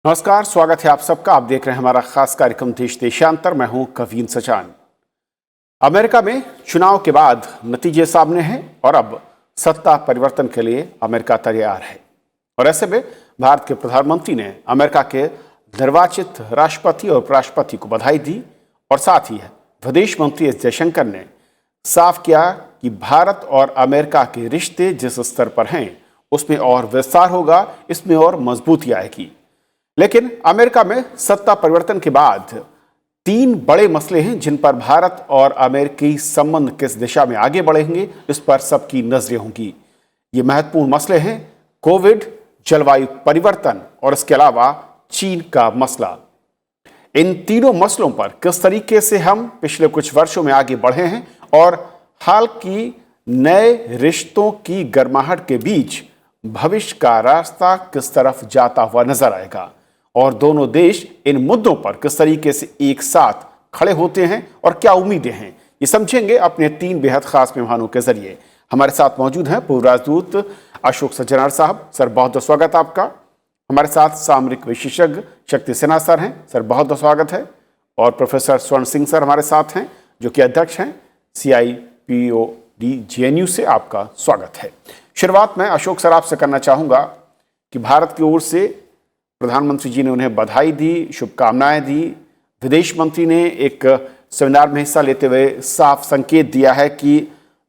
नमस्कार, स्वागत है आप सबका। आप देख रहे हैं हमारा खास कार्यक्रम देश देशांतर। मैं हूं कवीन सचान। अमेरिका में चुनाव के बाद नतीजे सामने हैं और अब सत्ता परिवर्तन के लिए अमेरिका तैयार है। और ऐसे में भारत के प्रधानमंत्री ने अमेरिका के निर्वाचित राष्ट्रपति और उपराष्ट्रपति को बधाई दी और साथ ही विदेश मंत्री एस जयशंकर ने साफ किया कि भारत और अमेरिका के रिश्ते जिस स्तर पर हैं उसमें और विस्तार होगा, इसमें और मजबूती आएगी। लेकिन अमेरिका में सत्ता परिवर्तन के बाद 3 बड़े मसले हैं जिन पर भारत और अमेरिकी संबंध किस दिशा में आगे बढ़ेंगे, इस पर सबकी नजरें होंगी। ये महत्वपूर्ण मसले हैं कोविड, जलवायु परिवर्तन और इसके अलावा चीन का मसला। इन तीनों मसलों पर किस तरीके से हम पिछले कुछ वर्षों में आगे बढ़े हैं और हाल की नए रिश्तों की गर्माहट के बीच भविष्य का रास्ता किस तरफ जाता हुआ नजर आएगा और दोनों देश इन मुद्दों पर किस तरीके से एक साथ खड़े होते हैं और क्या उम्मीदें हैं, ये समझेंगे अपने 3 बेहद खास मेहमानों के जरिए। हमारे साथ मौजूद हैं पूर्व राजदूत अशोक सज्जनर साहब। सर, बहुत बहुत स्वागत है आपका। हमारे साथ सामरिक विशेषज्ञ शक्ति सिन्हा सर हैं। सर, बहुत बहुत स्वागत है। और प्रोफेसर स्वर्ण सिंह सर हमारे साथ हैं, जो कि अध्यक्ष हैं CIPOD JNU से। आपका स्वागत है। शुरुआत में अशोक सर आपसे करना चाहूँगा कि भारत की ओर से प्रधानमंत्री जी ने उन्हें बधाई दी, शुभकामनाएं दी। विदेश मंत्री ने एक सेमिनार में हिस्सा लेते हुए साफ संकेत दिया है कि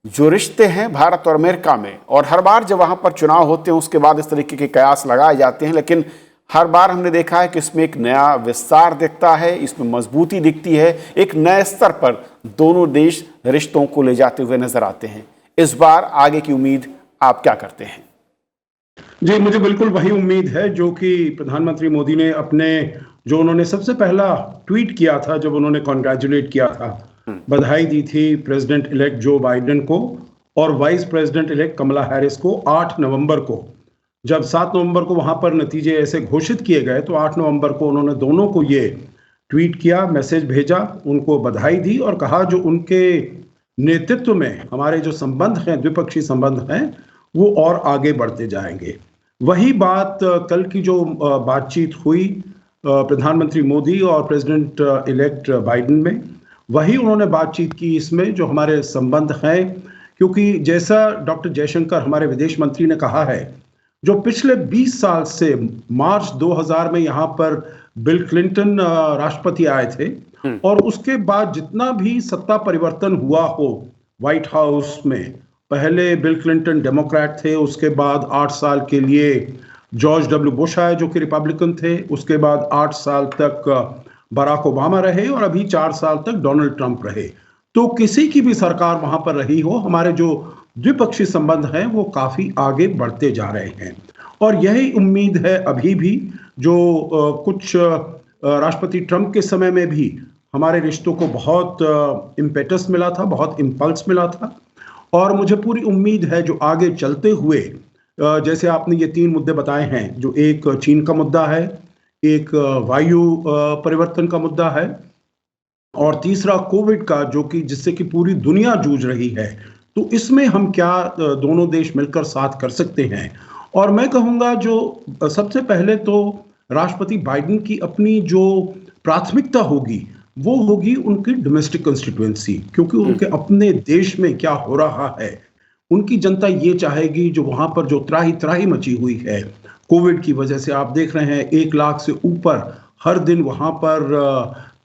जो रिश्ते हैं भारत और अमेरिका में, और हर बार जब वहाँ पर चुनाव होते हैं उसके बाद इस तरीके के कयास लगाए जाते हैं, लेकिन हर बार हमने देखा है कि इसमें एक नया विस्तार दिखता है, इसमें मजबूती दिखती है, एक नए स्तर पर दोनों देश रिश्तों को ले जाते हुए नजर आते हैं। इस बार आगे की उम्मीद आप क्या करते हैं? जी, मुझे बिल्कुल वही उम्मीद है जो कि प्रधानमंत्री मोदी ने जो उन्होंने सबसे पहला ट्वीट किया था, जब उन्होंने कॉन्ग्रेचुलेट किया था, बधाई दी थी प्रेसिडेंट इलेक्ट जो बाइडेन को और वाइस प्रेसिडेंट इलेक्ट कमला हैरिस को 8 नवंबर को। जब 7 नवंबर को वहां पर नतीजे ऐसे घोषित किए गए तो 8 नवंबर को उन्होंने दोनों को ये ट्वीट किया, मैसेज भेजा, उनको बधाई दी और कहा जो उनके नेतृत्व में हमारे जो संबंध हैं, द्विपक्षीय संबंध हैं, वो और आगे बढ़ते जाएंगे। वही बात कल की जो बातचीत हुई प्रधानमंत्री मोदी और प्रेसिडेंट इलेक्ट बाइडेन में, वही उन्होंने बातचीत की इसमें जो हमारे संबंध हैं। क्योंकि जैसा डॉक्टर जयशंकर हमारे विदेश मंत्री ने कहा है, जो पिछले 20 साल से मार्च 2000 में यहाँ पर बिल क्लिंटन राष्ट्रपति आए थे और उसके बाद जितना भी सत्ता परिवर्तन हुआ हो व्हाइट हाउस में, पहले बिल क्लिंटन डेमोक्रेट थे, उसके बाद 8 साल के लिए जॉर्ज डब्ल्यू बुश आए जो कि रिपब्लिकन थे, उसके बाद 8 साल तक बराक ओबामा रहे और अभी 4 साल तक डोनाल्ड ट्रंप रहे। तो किसी की भी सरकार वहां पर रही हो, हमारे जो द्विपक्षीय संबंध हैं वो काफी आगे बढ़ते जा रहे हैं। और यही उम्मीद है अभी भी, जो कुछ राष्ट्रपति ट्रंप के समय में भी हमारे रिश्तों को बहुत इम्पेटस मिला था, बहुत इम्पल्स मिला था। और मुझे पूरी उम्मीद है जो आगे चलते हुए, जैसे आपने ये 3 मुद्दे बताए हैं, जो एक चीन का मुद्दा है, एक वायु परिवर्तन का मुद्दा है और तीसरा कोविड का, जो कि जिससे कि पूरी दुनिया जूझ रही है। तो इसमें हम क्या दोनों देश मिलकर साथ कर सकते हैं। और मैं कहूँगा जो सबसे पहले तो राष्ट्रपति बाइडेन की अपनी जो प्राथमिकता होगी वो होगी उनकी डोमेस्टिक कंस्टिट्यूएंसी, क्योंकि उनके अपने देश में क्या हो रहा है, उनकी जनता ये चाहेगी। जो वहां पर जो त्राही त्राही मची हुई है कोविड की वजह से, आप देख रहे हैं 1 लाख से ऊपर हर दिन वहां पर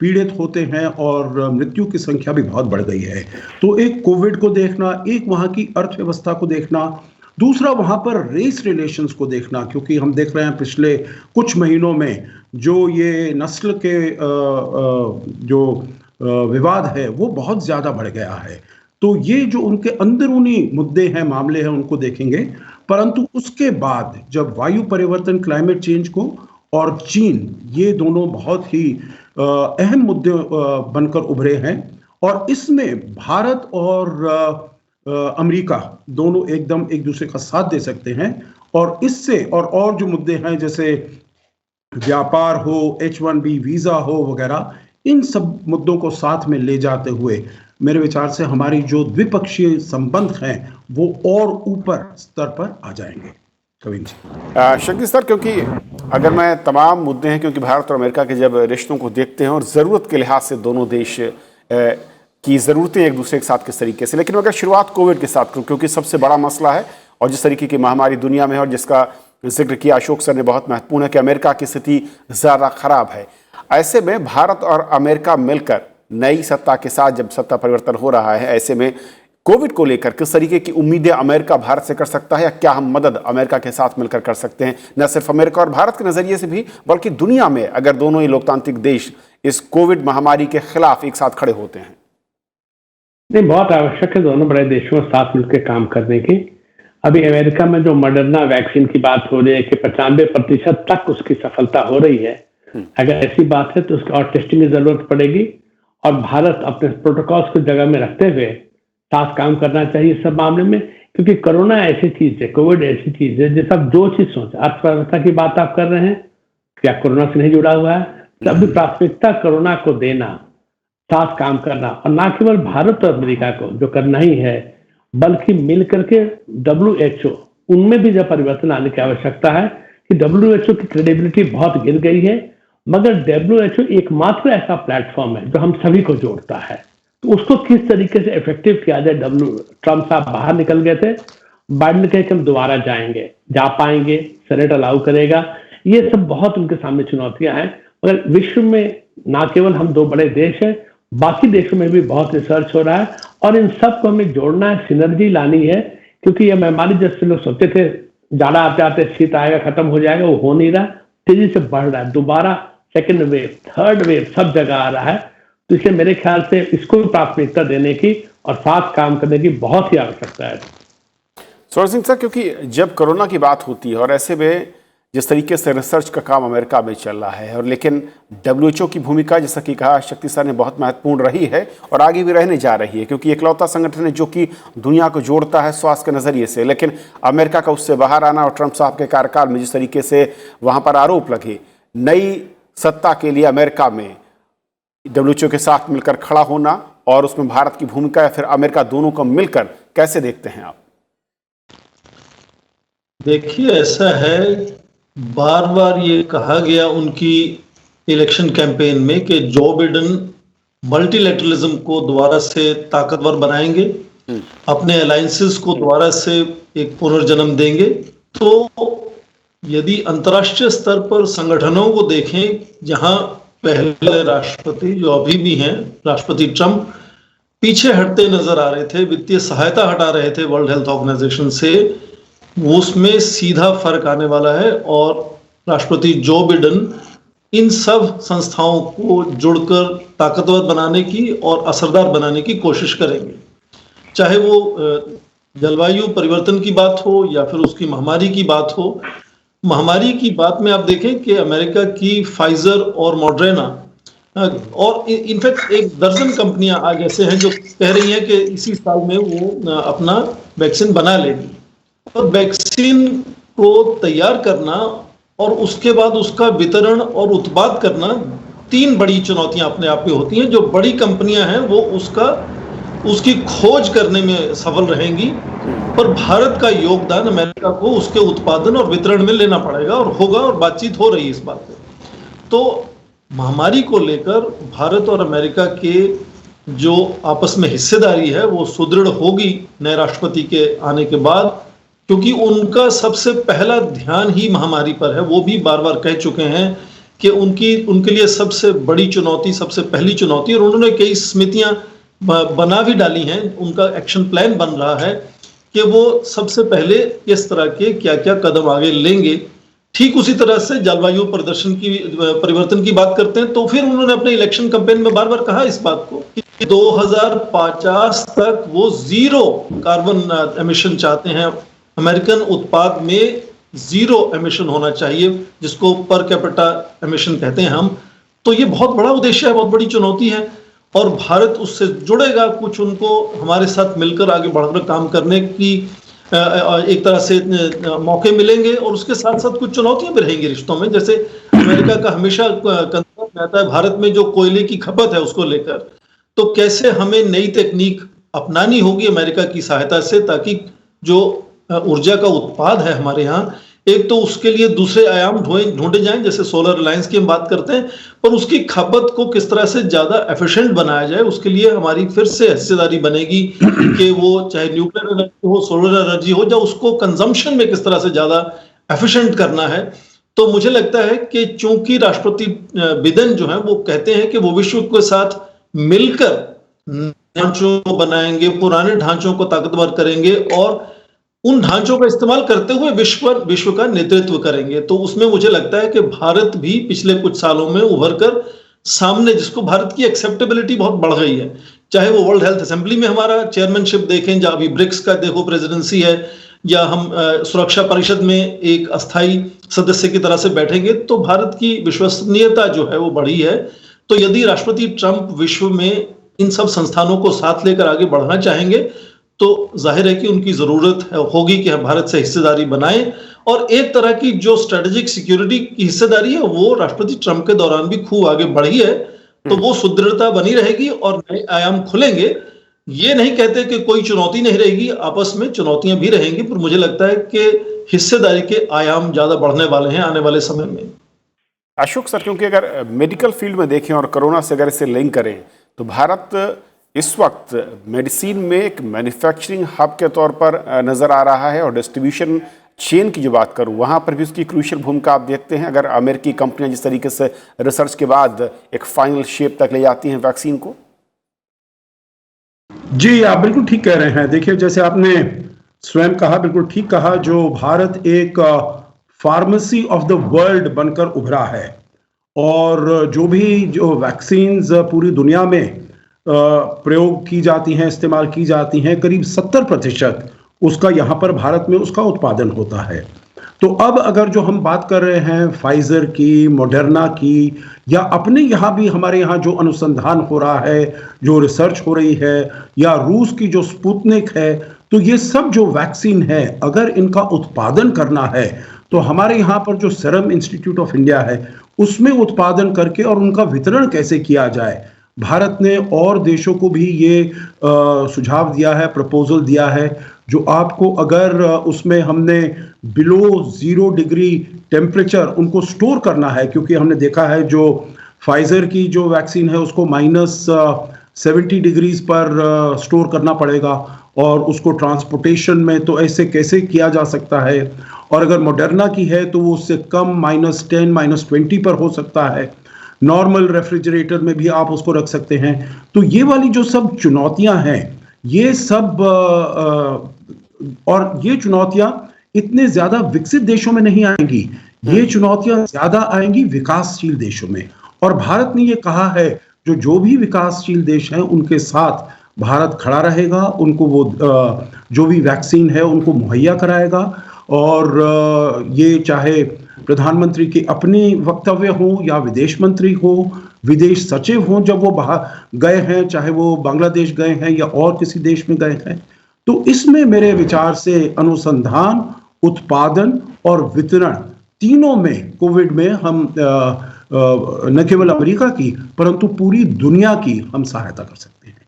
पीड़ित होते हैं और मृत्यु की संख्या भी बहुत बढ़ गई है। तो एक कोविड को देखना, एक वहां की अर्थव्यवस्था को देखना, दूसरा वहां पर रेस रिलेशंस को देखना, क्योंकि हम देख रहे हैं पिछले कुछ महीनों में जो ये नस्ल के जो विवाद है वो बहुत ज्यादा बढ़ गया है। तो ये जो उनके अंदरूनी मुद्दे हैं, मामले हैं, उनको देखेंगे। परंतु उसके बाद जब वायु परिवर्तन, क्लाइमेट चेंज को और चीन, ये दोनों बहुत ही अहम मुद्दे बनकर उभरे हैं और इसमें भारत और अमेरिका दोनों एकदम एक दूसरे का साथ दे सकते हैं। और इससे और जो मुद्दे हैं जैसे व्यापार हो, H1B वीजा हो वगैरह, इन सब मुद्दों को साथ में ले जाते हुए मेरे विचार से हमारी जो द्विपक्षीय संबंध हैं वो और ऊपर स्तर पर आ जाएंगे। कविन जी। शक्ति सर, क्योंकि अगर मैं तमाम मुद्दे हैं, क्योंकि भारत और अमेरिका के जब रिश्तों को देखते हैं और ज़रूरत के लिहाज से दोनों देश की ज़रूरतें एक दूसरे के साथ किस तरीके से, लेकिन अगर शुरुआत कोविड के साथ करूँ, क्योंकि सबसे बड़ा मसला है और जिस तरीके की महामारी दुनिया में है और जिसका जिक्र किया अशोक सर ने, बहुत महत्वपूर्ण है कि अमेरिका की स्थिति ज़्यादा खराब है। ऐसे में भारत और अमेरिका मिलकर नई सत्ता के साथ जब सत्ता परिवर्तन हो रहा है, ऐसे में कोविड को लेकर किस तरीके की उम्मीदें अमेरिका भारत से कर सकता है, या क्या हम मदद अमेरिका के साथ मिलकर कर सकते हैं, न सिर्फ अमेरिका और भारत के नजरिए से भी बल्कि दुनिया में, अगर दोनों ही लोकतांत्रिक देश इस कोविड महामारी के खिलाफ एक साथ खड़े होते हैं? नहीं, बहुत आवश्यक है दोनों बड़े देशों में साथ मिलकर काम करने की। अभी अमेरिका में जो मॉडर्ना वैक्सीन की बात हो रही है कि 95% तक उसकी सफलता हो रही है, अगर ऐसी बात है तो उसकी और टेस्टिंग की जरूरत पड़ेगी और भारत अपने प्रोटोकॉल्स को जगह में रखते हुए साथ काम करना चाहिए सब मामले में, क्योंकि कोरोना ऐसी चीज है, कोविड ऐसी चीज है जिस आप जो चीज सोच, अर्थव्यवस्था की बात आप कर रहे हैं, क्या कोरोना से नहीं जुड़ा हुआ है, तब भी प्राथमिकता कोरोना को देना, साथ काम करना, और ना केवल भारत और अमेरिका को जो करना ही है, बल्कि मिल करके WHO उनमें भी जब परिवर्तन आने की आवश्यकता है कि WHO की क्रेडिबिलिटी बहुत गिर गई है, मगर WHO एकमात्र ऐसा प्लेटफॉर्म है जो हम सभी को जोड़ता है, तो उसको किस तरीके से इफेक्टिव किया जाए। ट्रम्प साहब बाहर निकल गए थे, बाइडेन कहे कि हम दोबारा जाएंगे, जा पाएंगे, सेनेट अलाउ करेगा, ये सब बहुत उनके सामने चुनौतियां हैं। मगर विश्व में ना केवल हम दो बड़े देश हैं, बाकी देशों में भी बहुत रिसर्च हो रहा है और इन सब को हमें जोड़ना है, सिनर्जी लानी है, क्योंकि ये महामारी जैसे लोग सोचते थे जाड़ा आते आते शीत आएगा खत्म हो जाएगा, वो हो नहीं रहा, तेजी से बढ़ रहा है, दोबारा सेकेंड वेव, थर्ड वेव सब जगह आ रहा है। तो इसलिए मेरे ख्याल से इसको प्राथमिकता देने की और साथ काम करने की बहुत ही आवश्यकता है। स्वर्ण सिंह सर, क्योंकि जब कोरोना की बात होती है और ऐसे में जिस तरीके से रिसर्च का काम अमेरिका में चल रहा है, और लेकिन WHO की भूमिका, जैसा कि कहा शक्ति सर ने, बहुत महत्वपूर्ण रही है और आगे भी रहने जा रही है, क्योंकि इकलौता संगठन है जो कि दुनिया को जोड़ता है स्वास्थ्य के नज़रिए से। लेकिन अमेरिका का उससे बाहर आना और ट्रंप साहब के कार्यकाल में जिस तरीके से वहाँ पर आरोप लगे, नई सत्ता के लिए अमेरिका में WHO के साथ मिलकर खड़ा होना और उसमें भारत की भूमिका या फिर अमेरिका, दोनों को मिलकर कैसे देखते हैं आप? देखिए, ऐसा है, बार बार ये कहा गया उनकी इलेक्शन कैंपेन में कि जो बिडेन मल्टीलैटरलिज्म को दोबारा से ताकतवर बनाएंगे, अपने अलायंसेस को दोबारा से एक पुनर्जन्म देंगे। तो यदि अंतर्राष्ट्रीय स्तर पर संगठनों को देखें, जहां पहले राष्ट्रपति जो अभी भी हैं, राष्ट्रपति ट्रंप, पीछे हटते नजर आ रहे थे, वित्तीय सहायता हटा रहे थे वर्ल्ड हेल्थ ऑर्गेनाइजेशन से, उसमें सीधा फर्क आने वाला है और राष्ट्रपति जो बिडेन इन सब संस्थाओं को जुड़कर ताकतवर बनाने की और असरदार बनाने की कोशिश करेंगे। चाहे वो जलवायु परिवर्तन की बात हो या फिर उसकी महामारी की बात हो। महामारी की बात में आप देखें कि अमेरिका की फाइजर और मॉडर्ना और इनफैक्ट एक दर्जन कंपनियां आज ऐसे हैं जो कह रही हैं कि इसी साल में वो अपना वैक्सीन बना लेगी। और वैक्सीन को तैयार करना और उसके बाद उसका वितरण और उत्पाद करना, तीन बड़ी चुनौतियां अपने आप में होती हैं। जो बड़ी कंपनियां हैं वो उसकी खोज करने में सफल रहेंगी, पर भारत का योगदान अमेरिका को उसके उत्पादन और वितरण में लेना पड़ेगा और होगा, और बातचीत हो रही है इस बात पे। तो महामारी को लेकर भारत और अमेरिका के जो आपस में हिस्सेदारी है वो सुदृढ़ होगी नए राष्ट्रपति के आने के बाद, क्योंकि उनका सबसे पहला ध्यान ही महामारी पर है। वो भी बार बार कह चुके हैं कि उनके लिए सबसे बड़ी चुनौती, सबसे पहली चुनौती, और उन्होंने कई समितियां बना भी डाली हैं, उनका एक्शन प्लान बन रहा है कि वो सबसे पहले किस तरह के क्या क्या कदम आगे लेंगे। ठीक उसी तरह से जलवायु परिवर्तन की बात करते हैं, तो फिर उन्होंने अपने इलेक्शन कैंपेन में बार बार कहा इस बात को कि 2050 तक वो 0 कार्बन एमिशन चाहते हैं। अमेरिकन उत्पाद में 0 एमिशन होना चाहिए, जिसको पर कैपिटा एमिशन कहते हैं हम। तो ये बहुत बड़ा उद्देश्य है, बहुत बड़ी चुनौती है, और भारत उससे जुड़ेगा। कुछ उनको हमारे साथ मिलकर आगे बढ़कर काम करने की एक तरह से मौके मिलेंगे, और उसके साथ साथ कुछ चुनौतियां भी रहेंगी रिश्तों में। जैसे अमेरिका का हमेशा कंसर्न रहता है भारत में जो कोयले की खपत है उसको लेकर, तो कैसे हमें नई तकनीक अपनानी होगी अमेरिका की सहायता से, ताकि जो ऊर्जा का उत्पाद है हमारे यहाँ, एक तो उसके लिए दूसरे आयाम ढूंढे जाएं, जैसे सोलर अलायंस की हम बात करते हैं, पर उसकी खपत को किस तरह से ज्यादा एफिशिएंट बनाया जाए, उसके लिए हमारी फिर से हिस्सेदारी बनेगी कि वो चाहे न्यूक्लियर एनर्जी हो, सोलर एनर्जी हो, या उसको कंजम्पशन में किस तरह से ज्यादा एफिशिएंट करना है। तो मुझे लगता है कि चूंकि राष्ट्रपति बिडेन जो है वो कहते हैं कि वो विश्व के साथ मिलकर ढांचों को बनाएंगे, पुराने ढांचों को ताकतवर करेंगे और उन ढांचों का इस्तेमाल करते हुए विश्व का नेतृत्व करेंगे। तो उसमें मुझे लगता है कि भारत भी पिछले कुछ सालों में उभर कर सामने, जिसको भारत की एक्सेप्टेबिलिटी बहुत बढ़ गई है, चाहे वो वर्ल्ड हेल्थ असेंबली में हमारा चेयरमैनशिप देखें, जहां अभी ब्रिक्स का देखो प्रेसिडेंसी है, या हम सुरक्षा परिषद में एक अस्थायी सदस्य की तरह से बैठेंगे, तो भारत की विश्वसनीयता जो है वो बढ़ी है। तो यदि राष्ट्रपति ट्रंप विश्व में इन सब संस्थानों को साथ लेकर आगे बढ़ना चाहेंगे, तो जाहिर है कि उनकी जरूरत होगी कि हम भारत से हिस्सेदारी बनाएं। और एक तरह की जो स्ट्रेटेजिक सिक्योरिटी की हिस्सेदारी है वो राष्ट्रपति ट्रंप के दौरान भी खूब आगे बढ़ी है, तो वो सुदृढ़ता बनी रहेगी और नए आयाम खुलेंगे। ये नहीं कहते कि कोई चुनौती नहीं रहेगी, आपस में चुनौतियां भी रहेंगी, पर मुझे लगता है कि हिस्सेदारी के आयाम ज्यादा बढ़ने वाले हैं आने वाले समय में। अशोक सर, क्योंकि अगर मेडिकल फील्ड में देखें और कोरोना से अगर इसे लिंक करें तो भारत इस वक्त मेडिसिन में एक मैन्युफैक्चरिंग हब के तौर पर नज़र आ रहा है, और डिस्ट्रीब्यूशन चेन की जो बात करूं वहां पर भी उसकी क्रूशियल भूमिका आप देखते हैं। अगर अमेरिकी कंपनियां जिस तरीके से रिसर्च के बाद एक फाइनल शेप तक ले जाती हैं वैक्सीन को। जी, आप बिल्कुल ठीक कह रहे हैं। देखिए, जैसे आपने स्वयं कहा, बिल्कुल ठीक कहा, जो भारत एक फार्मेसी ऑफ द वर्ल्ड बनकर उभरा है, और जो वैक्सीन्स पूरी दुनिया में प्रयोग की जाती हैं, इस्तेमाल की जाती हैं, करीब 70% उसका यहाँ पर भारत में उसका उत्पादन होता है। तो अब अगर जो हम बात कर रहे हैं फाइजर की, मॉडर्ना की, या अपने यहाँ भी हमारे यहाँ जो अनुसंधान हो रहा है, जो रिसर्च हो रही है, या रूस की जो स्पुतनिक है, तो ये सब जो वैक्सीन है, अगर इनका उत्पादन करना है तो हमारे यहाँ पर जो सीरम इंस्टीट्यूट ऑफ इंडिया है उसमें उत्पादन करके और उनका वितरण कैसे किया जाए, भारत ने और देशों को भी ये सुझाव दिया है, प्रपोजल दिया है, जो आपको अगर उसमें हमने बिलो 0 डिग्री टेम्परेचर उनको स्टोर करना है, क्योंकि हमने देखा है जो फाइजर की जो वैक्सीन है उसको -70 डिग्रीज पर स्टोर करना पड़ेगा, और उसको ट्रांसपोर्टेशन में तो ऐसे कैसे किया जा सकता है, और अगर मॉडर्ना की है तो वो उससे कम -10 -20 पर हो सकता है, नॉर्मल रेफ्रिजरेटर में भी आप उसको रख सकते हैं। तो ये वाली जो सब चुनौतियां हैं, ये सब और ये चुनौतियां इतने ज्यादा विकसित देशों में नहीं आएंगी, ये चुनौतियां ज्यादा आएंगी विकासशील देशों में। और भारत ने ये कहा है जो भी विकासशील देश हैं उनके साथ भारत खड़ा रहेगा, उनको वो जो भी वैक्सीन है उनको मुहैया कराएगा। और ये चाहे प्रधानमंत्री के अपने वक्तव्य हो या विदेश मंत्री हो, विदेश सचिव हो जब वो बाहर गए हैं, चाहे वो बांग्लादेश गए हैं या और किसी देश में गए हैं, तो इसमें मेरे विचार से अनुसंधान, उत्पादन और वितरण तीनों में कोविड में हम न केवल अमेरिका की परंतु पूरी दुनिया की हम सहायता कर सकते हैं।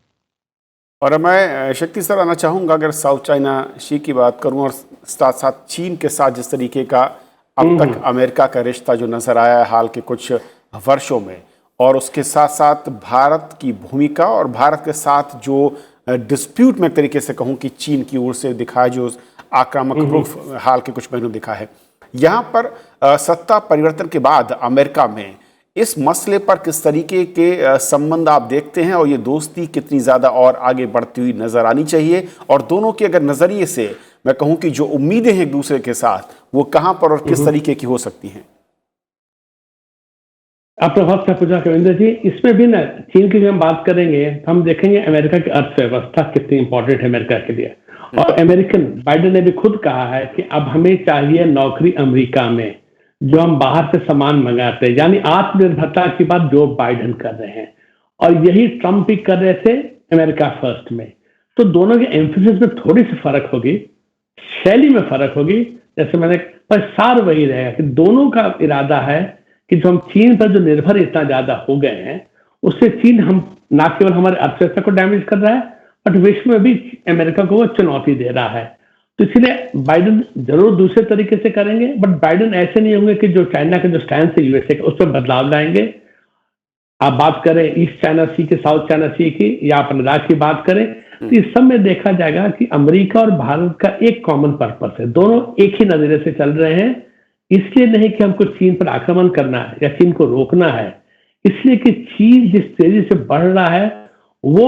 और मैं शक्ति सर आना चाहूँगा, अगर साउथ चाइना सी की बात करूँ और साथ साथ चीन के साथ जिस तरीके का अब तक अमेरिका का रिश्ता जो नज़र आया है हाल के कुछ वर्षों में, और उसके साथ साथ भारत की भूमिका और भारत के साथ जो डिस्प्यूट में एक तरीके से कहूँ कि चीन की ओर से दिखाया जो आक्रामक रुख हाल के कुछ महीनों दिखा है, यहाँ पर सत्ता परिवर्तन के बाद अमेरिका में इस मसले पर किस तरीके के संबंध आप देखते हैं, और ये दोस्ती कितनी ज़्यादा और आगे बढ़ती हुई नज़र आनी चाहिए, और दोनों के अगर नज़रिए से मैं कहूँ कि जो उम्मीदें हैं एक दूसरे के साथ वो कहाँ पर और किस तरीके की हो सकती हैं? आप प्रभाव से पूछा कविंदर जी, इसमें भी ना चीन की जब हम बात करेंगे हम देखेंगे अमेरिका की अर्थव्यवस्था कितनी इंपॉर्टेंट है अमेरिका के लिए। और अमेरिकन बाइडेन ने भी खुद कहा है कि अब हमें चाहिए नौकरी अमेरिका में, जो हम बाहर से सामान मंगाते हैं, यानी आत्मनिर्भरता की बात जो बाइडेन कर रहे हैं, और यही ट्रंप भी कर रहे थे अमेरिका फर्स्ट में। तो दोनों के एम्फेसिस में थोड़ी सी फर्क होगी, शैली में फर्क होगी, जैसे मैंने, पर सार वही रहेगा कि दोनों का इरादा है कि जो हम चीन पर जो निर्भर इतना ज्यादा हो गए हैं, उससे चीन हम ना केवल हमारे अर्थव्यवस्था को डैमेज कर रहा है बट विश्व में भी अमेरिका को वो चुनौती दे रहा है। तो इसलिए बाइडेन जरूर दूसरे तरीके से करेंगे, बट बाइडेन ऐसे नहीं होंगे कि जो चाइना का जो स्टैंड है यूएसए का उस पर बदलाव लाएंगे। आप बात करें ईस्ट चाइना सी की, साउथ चाइना सी की, या आप लद्दाख की बात करें, तो इस सब में देखा जाएगा कि अमेरिका और भारत का एक कॉमन पर्पस है, दोनों एक ही नजरिए से चल रहे हैं। इसलिए नहीं कि हमको चीन पर आक्रमण करना है या चीन को रोकना है, इसलिए कि चीन जिस तेजी से बढ़ रहा है वो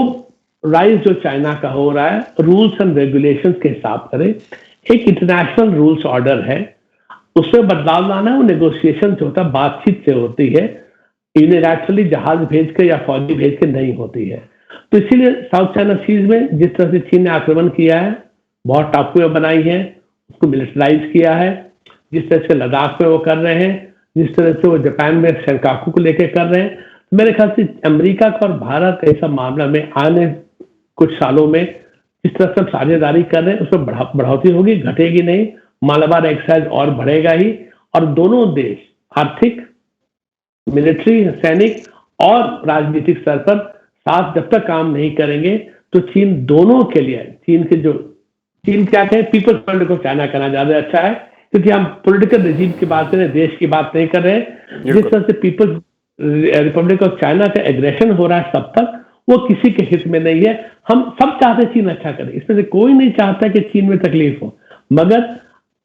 राइज जो चाइना का हो रहा है रूल्स एंड रेगुलेशंस के हिसाब से एक इंटरनेशनल रूल्स ऑर्डर है, उसमें बदलाव लाना है। वो नेगोशिएशन से होता है, बातचीत से होती है, यूनिलैटरली जहाज भेज के या फौजी भेज के नहीं होती है। तो इसीलिए साउथ चाइना सीज में जिस तरह से चीन ने आक्रमण किया है, बहुत टापुएं बनाई हैं, उसको मिलिटराइज किया है, जिस तरह से लद्दाख में वो कर रहे हैं, जिस तरह से वो जापान में सेंकाकू को लेकर कर रहे हैं, तो मेरे ख्याल से अमेरिका का और भारत का ऐसा मामला में आने कुछ सालों में जिस तरह से हम साझेदारी कर रहे हैं उसमें बढ़ोतरी होगी, घटेगी नहीं। मालाबार एक्सरसाइज और बढ़ेगा ही, और दोनों देश आर्थिक, मिलिट्री, सैनिक और राजनीतिक स्तर पर साथ जब तक काम नहीं करेंगे तो चीन दोनों के लिए, चीन क्या कहें, पीपल्स वर्ल्ड को चाइना करना ज्यादा अच्छा है, क्योंकि हम पॉलिटिकल रिजीम की बात कर रहे हैं, देश की बात नहीं कर रहे हैं। जिस तरह से पीपल्स रिपब्लिक ऑफ चाइना का एग्रेशन हो रहा है सब तक, वो किसी के हित में नहीं है। हम सब चाहते हैं चीन अच्छा करे, इसमें से कोई नहीं चाहता कि चीन में तकलीफ हो, मगर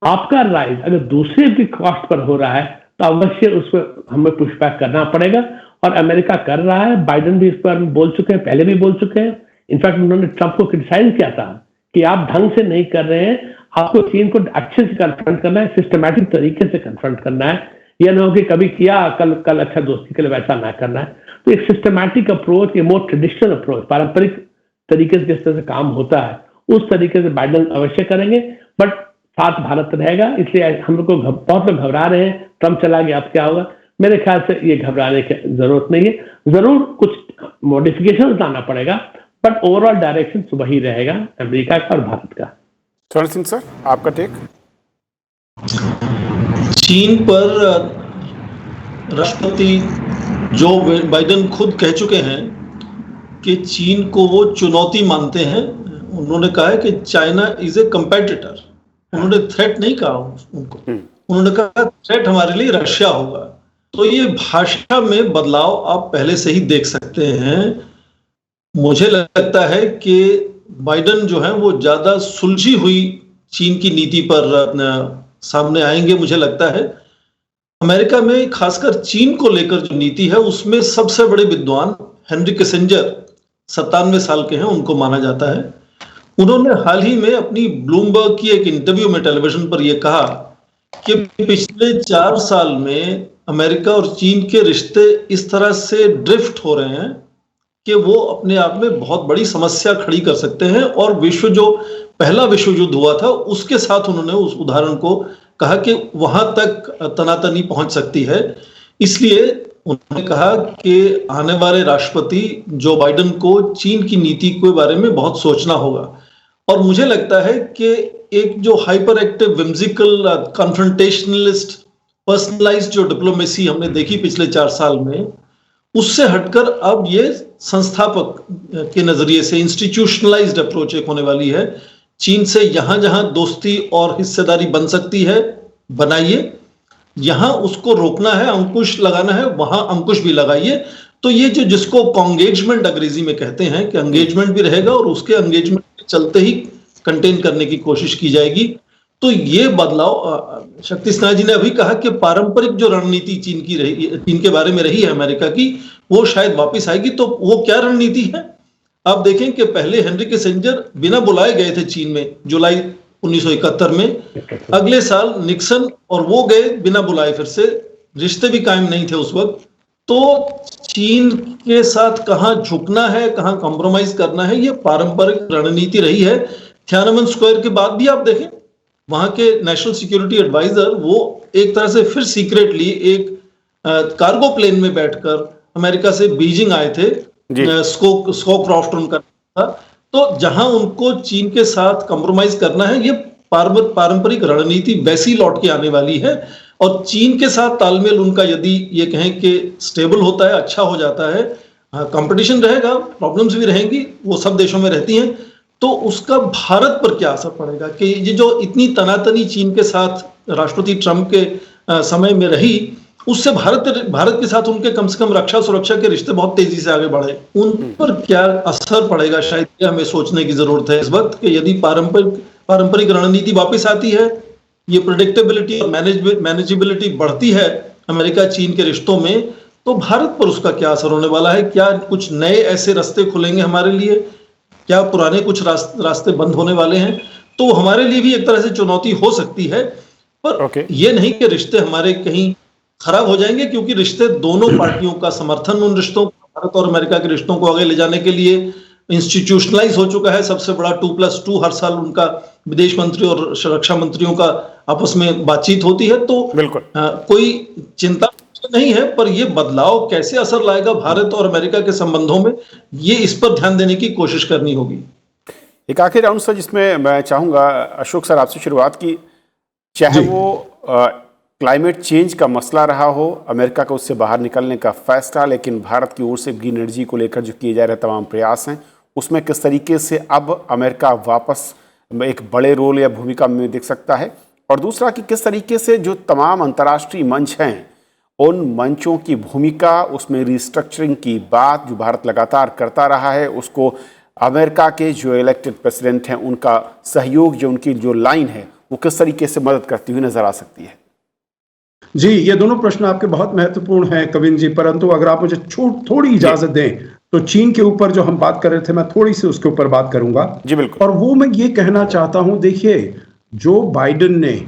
आपका राइज अगर दूसरे की कॉस्ट पर हो रहा है तो अवश्य उस पर हमें पुशबैक करना पड़ेगा, और अमेरिका कर रहा है। बाइडेन भी इस पर बोल चुके हैं, पहले भी बोल चुके हैं। इनफैक्ट उन्होंने ट्रंप को क्रिटिसाइज किया था कि आप ढंग से नहीं कर रहे हैं, आपको चीन को अच्छे से कन्फ्रंट करना है, सिस्टमैटिक तरीके से कन्फ्रंट करना है, यह ना हो कि कभी किया कल अच्छा दोस्ती के लिए वैसा ना करना है। तो एक सिस्टमैटिक अप्रोच, ये मोर ट्रेडिशनल अप्रोच, पारंपरिक तरीके से जिस तरह से काम होता है उस तरीके से बाइडेन अवश्य करेंगे, बट साथ भारत रहेगा। इसलिए हम लोग को बहुत लोग घबरा रहे हैं, ट्रंप चला गया अब क्या होगा। मेरे ख्याल से ये घबराने की जरूरत नहीं है, जरूर कुछ मॉडिफिकेशन लाना पड़ेगा, बट ओवरऑल डायरेक्शन वही रहेगा अमेरिका का और भारत का। स्वर्ण सिंह सर, आपका टेक? चीन पर राष्ट्रपति जो बाइडेन खुद कह चुके हैं कि चीन को वो चुनौती मानते हैं। उन्होंने कहा है कि चाइना इज ए कंपेटिटर, उन्होंने थ्रेट नहीं कहा उनको, उन्होंने कहा थ्रेट हमारे लिए रशिया होगा। तो ये भाषा में बदलाव आप पहले से ही देख सकते हैं। मुझे लगता है कि बाइडेन जो है वो ज्यादा सुलझी हुई चीन की नीति पर सामने आएंगे। मुझे लगता है अमेरिका में खासकर चीन को लेकर जो नीति है उसमें सबसे बड़े विद्वान हेनरी किसिंजर 97 साल के हैं, उनको माना जाता है। उन्होंने हाल ही में अपनी ब्लूमबर्ग की एक इंटरव्यू में टेलीविजन पर यह कहा कि पिछले 4 साल में अमेरिका और चीन के रिश्ते इस तरह से ड्रिफ्ट हो रहे हैं कि वो अपने आप में बहुत बड़ी समस्या खड़ी कर सकते हैं। और जो पहला विश्व युद्ध हुआ था उसके साथ उन्होंने उस उदाहरण को कहा कि वहां तक तनातनी पहुंच सकती है। इसलिए उन्होंने कहा कि आने वाले राष्ट्रपति जो बाइडेन को चीन की नीति के बारे में बहुत सोचना होगा। और मुझे लगता है कि एक जो हाइपर एक्टिव, विम्सिकल, कन्फ्रंटेशनलिस्ट, पर्सनलाइज्ड जो डिप्लोमेसी हमने देखी पिछले 4 साल में, उससे हटकर अब ये संस्थापक के नजरिए से इंस्टीट्यूशनलाइज्ड अप्रोच एक होने वाली है। चीन से यहां जहां दोस्ती और हिस्सेदारी बन सकती है बनाइए, यहां उसको रोकना है, अंकुश लगाना है, वहां अंकुश भी लगाइए। तो ये जो जिसको कॉन्गेजमेंट अंग्रेजी में कहते हैं कि एंगेजमेंट भी रहेगा और उसके एंगेजमेंट के चलते ही कंटेन करने की कोशिश की जाएगी। तो ये बदलाव, शक्ति सिन्हा जी ने अभी कहा कि पारंपरिक जो रणनीति चीन के बारे में रही है अमेरिका की, वो शायद वापस आएगी। तो वो क्या रणनीति है? आप देखें कि पहले हेनरी किसिंजर बिना बुलाए गए थे चीन में जुलाई 1971 में, अगले साल निक्सन और वो गए बिना बुलाए, फिर से रिश्ते भी कायम नहीं थे उस वक्त। तो चीन के साथ कहां झुकना है, कहां कॉम्प्रोमाइज करना है, ये पारंपरिक रणनीति रही है। थियाननमेन स्क्वायर के बाद भी आप देखें, वहां के नेशनल सिक्योरिटी एडवाइजर वो एक तरह से फिर सीक्रेटली एक कार्गो प्लेन में बैठकर अमेरिका से बीजिंग आए थे, स्कोक्रॉफ्ट उनका था। तो जहां उनको चीन के साथ कंप्रोमाइज करना है, ये पारंपरिक रणनीति वैसी लौट के आने वाली है। और चीन के साथ तालमेल उनका यदि ये कहें कि स्टेबल होता है, अच्छा हो जाता है, कंपटीशन रहेगा, प्रॉब्लम्स भी रहेंगी, वो सब देशों में रहती हैं, तो उसका भारत पर क्या असर पड़ेगा कि ये जो इतनी तनातनी चीन के साथ राष्ट्रपति ट्रंप के समय में रही, उससे भारत के साथ उनके कम से कम रक्षा सुरक्षा के रिश्ते बहुत तेजी से आगे बढ़े, उन पर क्या असर पड़ेगा, शायद ये हमें सोचने की जरूरत है इस वक्त कि यदि पारंपरिक रणनीति वापस आती है, ये प्रेडिक्टेबिलिटी और मैनेजेबिलिटी बढ़ती है अमेरिका चीन के रिश्तों में, तो भारत पर उसका क्या असर होने वाला है? क्या कुछ नए ऐसे रास्ते खुलेंगे हमारे लिए? क्या पुराने कुछ रास्ते बंद होने वाले हैं? तो हमारे लिए भी एक तरह से चुनौती हो सकती है, पर ये नहीं कि रिश्ते हमारे कहीं खराब हो जाएंगे, क्योंकि रिश्ते दोनों पार्टियों का समर्थन उन रिश्तों, भारत और अमेरिका के रिश्तों को आगे ले जाने के लिए इंस्टीट्यूशनलाइज हो चुका है। सबसे बड़ा 2+2 हर साल उनका विदेश मंत्री और रक्षा मंत्रियों का आपस में बातचीत होती है, तो कोई चिंता नहीं है, पर यह बदलाव कैसे असर लाएगा भारत और अमेरिका के संबंधों में, ये इस पर ध्यान देने की कोशिश करनी होगी। एक आखिरी राउंड सर, जिसमें मैं चाहूंगा अशोक सर आपसे शुरुआत की, चाहे वो क्लाइमेट चेंज का मसला रहा हो, अमेरिका का उससे बाहर निकलने का फैसला, लेकिन भारत की ओर से ग्रीन एनर्जी को लेकर जो किए जा रहे तमाम प्रयास हैं, उसमें किस तरीके से अब अमेरिका वापस एक बड़े रोल या भूमिका में दिख सकता है, और दूसरा कि किस तरीके से जो तमाम अंतर्राष्ट्रीय मंच हैं, उन मंचों की भूमिका, उसमें रिस्ट्रक्चरिंग की बात जो भारत लगातार करता रहा है, उसको अमेरिका के जो इलेक्टेड प्रेसिडेंट हैं उनका सहयोग, जो उनकी जो लाइन है, वो किस तरीके से मदद करती हुई नजर आ सकती है? जी, ये दोनों प्रश्न आपके बहुत महत्वपूर्ण हैं कविन जी, परंतु अगर आप मुझे थोड़ी इजाजत दें तो चीन के ऊपर जो हम बात कर रहे थे, मैं थोड़ी सी उसके ऊपर बात करूंगा। जी बिल्कुल। और वो मैं ये कहना चाहता हूं, देखिए, जो बाइडेन ने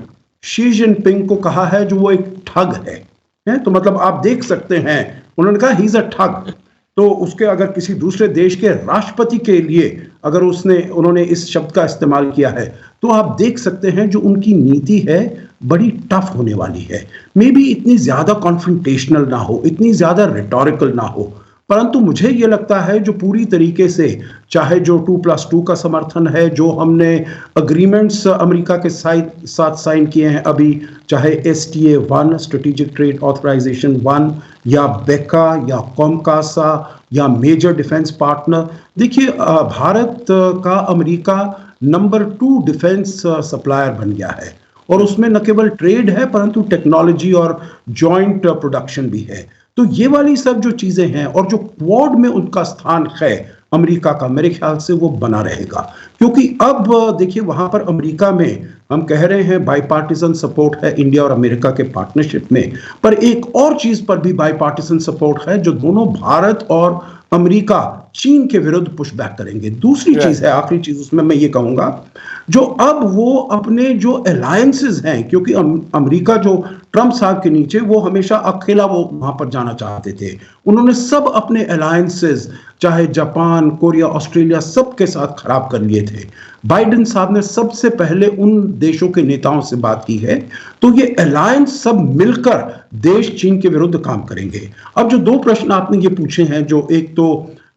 शी जिनपिंग को कहा है जो वो एक ठग है, तो मतलब आप देख सकते हैं, उन्होंने कहा ही इज अ ठग, तो उसके अगर किसी दूसरे देश के राष्ट्रपति के लिए अगर उन्होंने इस शब्द का इस्तेमाल किया है, तो आप देख सकते हैं जो उनकी नीति है बड़ी टफ होने वाली है। मे बी इतनी ज्यादा कॉन्फ्रंटेशनल ना हो, इतनी ज्यादा रिटोरिकल ना हो, परंतु मुझे यह लगता है जो पूरी तरीके से, चाहे जो 2+2 का समर्थन है, जो हमने अग्रीमेंट्स अमेरिका के साथ साइन किए हैं अभी, चाहे STA 1 स्ट्रेटेजिक ट्रेड ऑथराइजेशन 1 या बेका या कॉमकासा या मेजर डिफेंस पार्टनर, देखिए भारत का अमेरिका नंबर 2 डिफेंस सप्लायर बन गया है, और उसमें न केवल ट्रेड है परंतु टेक्नोलॉजी और जॉइंट प्रोडक्शन भी है। तो ये वाली सब जो चीजें हैं, और जो क्वाड में उनका स्थान है अमेरिका का, मेरे ख्याल से वो बना रहेगा, क्योंकि अब देखिए वहां पर अमेरिका में हम कह रहे हैं बाईपार्टिसन सपोर्ट है इंडिया और अमेरिका के पार्टनरशिप में, पर एक और चीज पर भी बाईपार्टिसन सपोर्ट है, जो दोनों भारत और अमेरिका चीन के विरुद्ध पुशबैक करेंगे। दूसरी चीज है, आखिरी चीज उसमें मैं ये कहूंगा, जो अब वो अपने जो अलायंसेस हैं, क्योंकि अमेरिका जो ट्रंप साहब के नीचे, वो हमेशा अकेला वो वहां पर जाना चाहते थे, उन्होंने सब अपने अलायंसेस, चाहे जापान, कोरिया, ऑस्ट्रेलिया, सब के साथ खराब कर लिए थे। बाइडेन साहब ने सबसे पहले उन देशों के नेताओं से बात की है, तो ये अलायंस सब मिलकर देश चीन के विरुद्ध काम करेंगे। अब जो दो प्रश्न आपने ये पूछे हैं, जो एक तो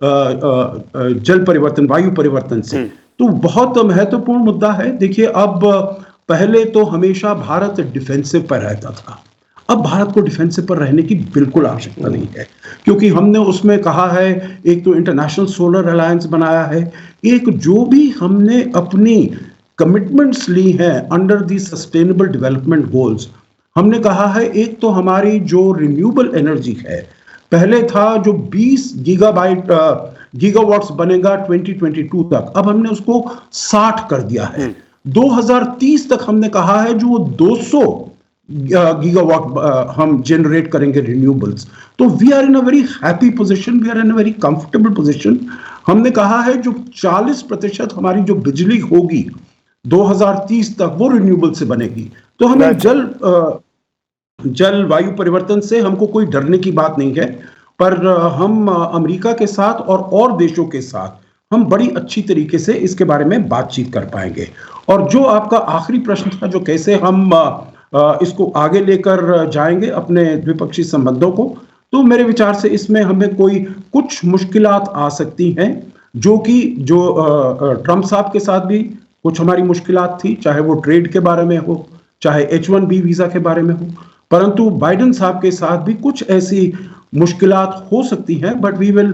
जल परिवर्तन, वायु परिवर्तन से, तो बहुत महत्वपूर्ण मुद्दा है। देखिए, अब पहले तो हमेशा भारत डिफेंसिव पर रहता था, अब भारत को डिफेंसिव पर रहने की बिल्कुल आवश्यकता नहीं है, क्योंकि हमने उसमें कहा है, एक तो इंटरनेशनल सोलर अलायंस बनाया है, एक जो भी हमने अपनी कमिटमेंट्स ली हैं under the sustainable development goals, हमने कहा है, एक तो हमारी जो रिन्यूएबल एनर्जी है, पहले था जो 20 गीगावाट्स बनेगा 2022 तक, अब हमने उसको 60 कर दिया है। 2030 तक हमने कहा है जो 200 गीगावाट हम जनरेट करेंगे रिन्यूएबल्स। तो we are in a very happy position, we are in a very comfortable position. हमने कहा है जो 40% हमारी जो बिजली होगी 2030 तक वो रिन्यूएबल से बनेगी। तो हमें जलवायु परिवर्तन से हमको कोई डरने की बात नहीं है, पर हम अमेरिका के साथ और देशों के साथ हम बड़ी अच्छी तरीके से इसके बारे में बातचीत कर पाएंगे। और जो आपका आखिरी प्रश्न था, जो कैसे हम इसको आगे लेकर जाएंगे अपने द्विपक्षीय संबंधों को, तो मेरे विचार से इसमें हमें कुछ मुश्किलात आ सकती हैं, जो ट्रंप साहब के साथ भी कुछ हमारी मुश्किलात थी, चाहे वो ट्रेड के बारे में हो, चाहे H1B वीजा के बारे में हो, परंतु बाइडेन साहब के साथ भी कुछ ऐसी मुश्किलात हो सकती हैं, but we will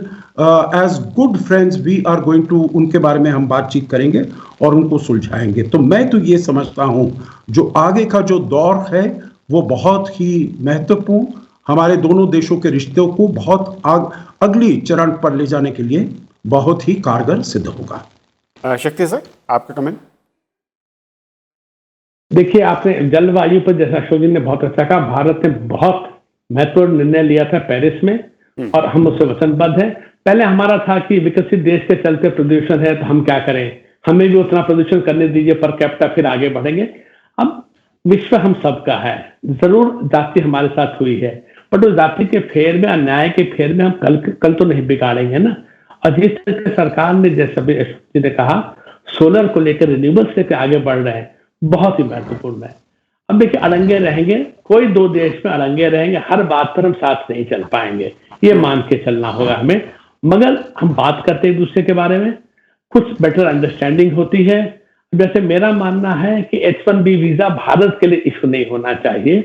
as good friends we are going to, उनके बारे में हम बातचीत करेंगे और उनको सुलझाएंगे। तो मैं तो ये समझता हूं जो आगे का जो दौर है वो बहुत ही महत्वपूर्ण, हमारे दोनों देशों के रिश्तों को बहुत अगली चरण पर ले जाने के लिए बहुत ही कारगर सिद्ध होगा। शक्ति सर, आपका कमेंट। देखिए, आपने जलवायु पर, जैसा अशोक जी ने बहुत अच्छा कहा, भारत ने बहुत महत्वपूर्ण निर्णय लिया था पेरिस में और हम उससे वचनबद्ध हैं। पहले हमारा था कि विकसित देश के चलते प्रदूषण है तो हम क्या करें, हमें भी उतना प्रदूषण करने दीजिए पर कैपिटा, फिर आगे बढ़ेंगे। अब विश्व हम सबका है, जरूर जाति हमारे साथ हुई है, पर उस जाति के फेर में, अन्याय के फेर में हम कल तो नहीं बिगाड़ेंगे ना। और जिस तरह से सरकार ने, जैसे अभी अशोक जी ने कहा, सोलर को लेकर, रिन्यूएबल्स लेकर आगे बढ़ रहे हैं, बहुत ही महत्वपूर्ण है। अब देखिए, अड़ंगे रहेंगे, कोई दो देश में अड़ंगे रहेंगे, हर बात पर हम साथ नहीं चल पाएंगे, ये मान के चलना होगा हमें। मगर हम बात करते हैं एक दूसरे के बारे में, कुछ बेटर अंडरस्टैंडिंग होती है। जैसे मेरा मानना है कि H1B वीजा भारत के लिए इशू नहीं होना चाहिए।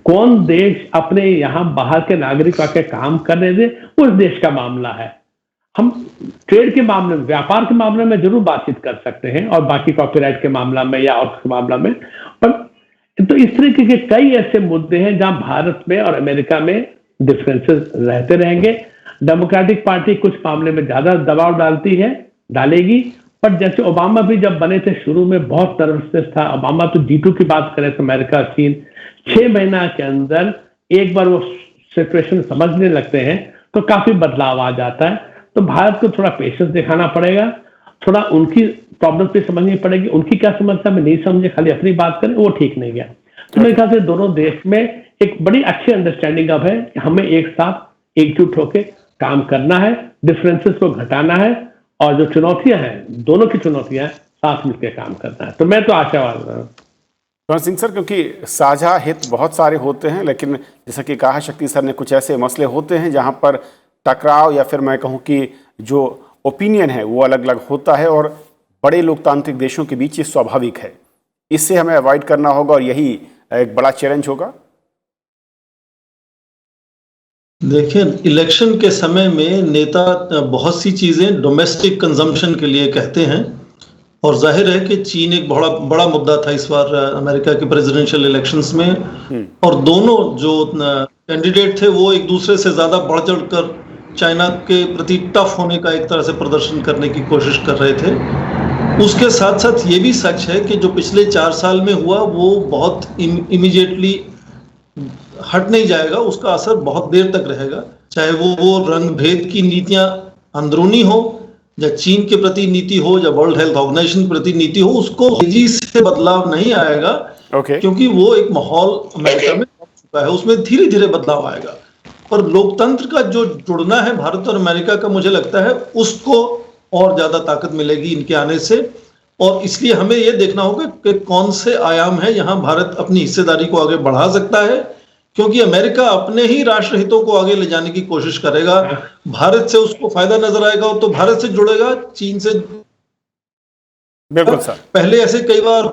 कौन देश अपने यहाँ बाहर के नागरिक आके काम करने दे, उस देश का मामला है। हम ट्रेड के मामले में, व्यापार के मामले में जरूर बातचीत कर सकते हैं, और बाकी कॉपीराइट के मामला में या और के मामला में, पर तो इस तरीके के कई ऐसे मुद्दे हैं जहां भारत में और अमेरिका में डिफरेंसेस रहते रहेंगे। डेमोक्रेटिक पार्टी कुछ मामले में ज्यादा दबाव डालेगी, पर जैसे ओबामा भी जब बने थे शुरू में बहुत नर्वसनेस था। ओबामा तो G2 की बात करें तो अमेरिका, चीन 6 महीना के अंदर एक बार वो सिचुएशन समझने लगते हैं तो काफी बदलाव आ जाता है। तो भारत को थोड़ा पेशेंस दिखाना पड़ेगा, थोड़ा उनकी प्रॉब्लम पे समझनी पड़ेगी, उनकी क्या समस्या में नहीं समझे, खाली अपनी बात करें, वो ठीक नहीं है। तो मेरे ख्याल से दोनों देश में एक बड़ी अच्छी अंडरस्टैंडिंग अब है कि हमें एक साथ एकजुट होकर काम करना है, डिफरेंसेस को घटाना है, और जो चुनौतियां हैं, दोनों की चुनौतियां, साथ मिलकर काम करना है। तो मैं तो आशावाद हूं। स्वर्ण सिंह सर, क्योंकि साझा हित बहुत सारे होते हैं, लेकिन जैसा कि कहा शक्ति सर ने, कुछ ऐसे मसले होते हैं जहां पर टकराव, या फिर मैं कहूं कि जो ओपिनियन है वो अलग अलग होता है, और बड़े लोकतांत्रिक देशों के बीच ये स्वाभाविक है। इससे हमें अवॉइड करना होगा, और यही एक बड़ा चैलेंज होगा। देखिए, इलेक्शन के समय में नेता बहुत सी चीजें डोमेस्टिक कंजम्पशन के लिए कहते हैं, और जाहिर है कि चीन एक बड़ा मुद्दा था इस बार अमेरिका के प्रेसिडेंशियल इलेक्शंस में, और दोनों जो कैंडिडेट थे वो एक दूसरे से ज्यादा बढ़ चढ़कर चाइना के प्रति टफ होने का एक तरह से प्रदर्शन करने की कोशिश कर रहे थे। उसके साथ साथ ये भी सच है कि जो पिछले 4 साल में हुआ वो बहुत इमीडिएटली हट नहीं जाएगा, उसका असर बहुत देर तक रहेगा। चाहे वो रंग भेद की नीतियां अंदरूनी हो, या चीन के प्रति नीति हो, या वर्ल्ड हेल्थ ऑर्गेनाइजेशन के प्रति नीति हो, उसको तेजी से बदलाव नहीं आएगा। क्योंकि वो एक माहौल अमेरिका में बन चुका है, उसमें धीरे धीरे बदलाव आएगा। पर लोकतंत्र का जो जुड़ना है भारत और अमेरिका का, मुझे लगता है उसको और ज्यादा ताकत मिलेगी इनके आने से। और इसलिए हमें यह देखना होगा कि कौन से आयाम है यहां भारत अपनी हिस्सेदारी को आगे बढ़ा सकता है, क्योंकि अमेरिका अपने ही राष्ट्र हितों को आगे ले जाने की कोशिश करेगा। भारत से उसको फायदा नजर आएगा तो भारत से जुड़ेगा, चीन से बिल्कुल सर, पहले ऐसे कई बार।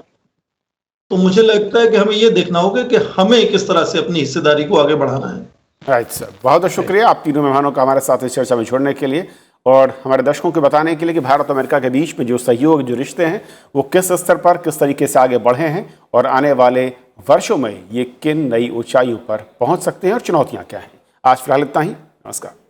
तो मुझे लगता है कि हमें यह देखना होगा कि हमें किस तरह से अपनी हिस्सेदारी को आगे बढ़ाना है। राइट सर, बहुत बहुत शुक्रिया आप तीनों मेहमानों का हमारे साथ इस चर्चा में छोड़ने के लिए, और हमारे दर्शकों को बताने के लिए कि भारत और अमेरिका के बीच में जो सहयोग, जो रिश्ते हैं, वो किस स्तर पर, किस तरीके से आगे बढ़े हैं, और आने वाले वर्षों में ये किन नई ऊंचाइयों पर पहुंच सकते हैं, और चुनौतियां क्या हैं। आज फिलहाल इतना ही। नमस्कार।